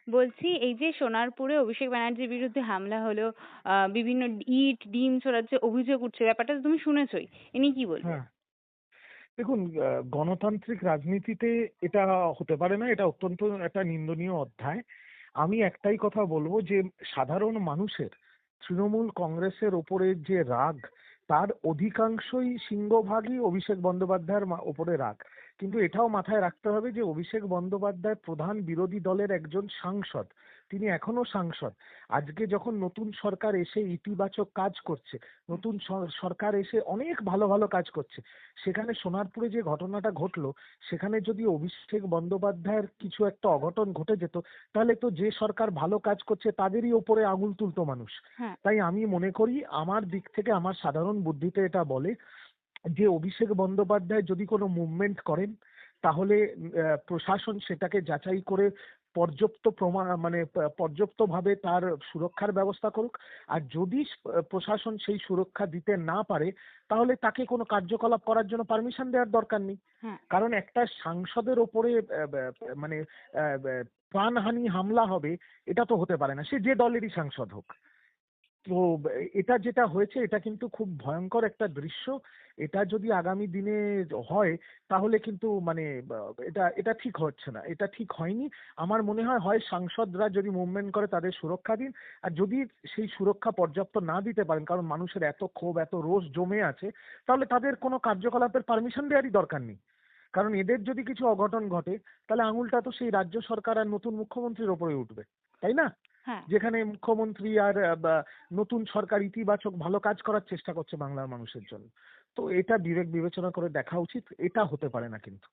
বলছি এই যে সোনারপুরে অভিষেক ব্যানার্জির বিরুদ্ধে হামলা হলো, বিভিন্ন ইট ডিম ছোড়ার যে অভিযোগ উঠছে, ব্যাপারটা তো তুমি শুনেছই, এ নিয়ে কি বলবে? হ্যাঁ, দেখুন, গণতান্ত্রিক রাজনীতিতে এটা হতে পারে না। এটা অত্যন্ত একটা নিন্দনীয় অধ্যায়। আমি একটাই কথা বলবো যে সাধারণ মানুষের তৃণমূল কংগ্রেসের ওপরে যে রাগ, তার অধিকাংশই সিংহভাগই অভিষেক বন্দ্যোপাধ্যায়ের ওপরে রাগ। কিন্তু এটাও মাথায় রাখতে হবে যে অভিষেক বন্দ্যোপাধ্যায় প্রধান বিরোধী দলের একজন সাংসদ। তিনি এখনো সাংসদ। আজকে যখন নতুন সরকার এসে ইতিবাচক কাজ করছে, নতুন সরকার এসে অনেক ভালো ভালো কাজ করছে, সেখানে সোনারপুরে যে ঘটনাটা ঘটলো, সেখানে যদি অভিষেক বন্দ্যোপাধ্যায়ের কিছু একটা অঘটন ঘটে যেত, তাহলে তো যে সরকার ভালো কাজ করছে তাদেরই ওপরে আঙুল তুলতো মানুষ। হ্যাঁ। তাই আমি মনে করি, আমার দিক থেকে আমার সাধারণ বুদ্ধিতে এটা বলে যে অভিষেক বন্দ্যোপাধ্যায় যদি কোনো মুভমেন্ট করেন, তাহলে প্রশাসন সেটাকে যাচাই করে পর্যাপ্ত প্রমাণ, মানে পর্যাপ্তভাবে তার সুরক্ষার ব্যবস্থা করুক। আর যদি প্রশাসন সেই সুরক্ষা দিতে না পারে, তাহলে তাকে কোনো কার্যকলাপ করার জন্য পারমিশন দেওয়ার দরকার নেই। হ্যাঁ। কারণ একটা সাংসদের ওপরে মানে প্রাণহানি হামলা হবে, এটা তো হতে পারে না, সে যে দলেরই সাংসদ হোক। তো এটা যেটা হয়েছে, এটা কিন্তু খুব ভয়ঙ্কর একটা দৃশ্য। এটা যদি আগামী দিনে হয়, তাহলে কিন্তু মানে এটা এটা ঠিক হচ্ছে না, এটা ঠিক হয়নি। আমার মনে হয়, হয় সাংসদরা যদি মুভমেন্ট করে তাদের সুরক্ষা দিন। আর যদি সেই সুরক্ষা পর্যাপ্ত না দিতে পারেন, কারণ মানুষের এত ক্ষোভ এত রোষ জমে আছে, তাহলে তাদের কোনো কার্যকলাপের পারমিশন দেওয়ারই দরকার নেই। কারণ এদের যদি কিছু অঘটন ঘটে, তাহলে আঙুলটা তো সেই রাজ্য সরকার আর নতুন মুখ্যমন্ত্রীর ওপরে উঠবে, তাই না? হ্যাঁ। যেখানে মুখ্যমন্ত্রী আর নতুন সরকার ইতিবাচক ভালো কাজ করার চেষ্টা করছে বাংলার মানুষের জন্য। তো এটা বিবেক বিবেচনা করে দেখা উচিত, এটা হতে পারে না কিন্তু।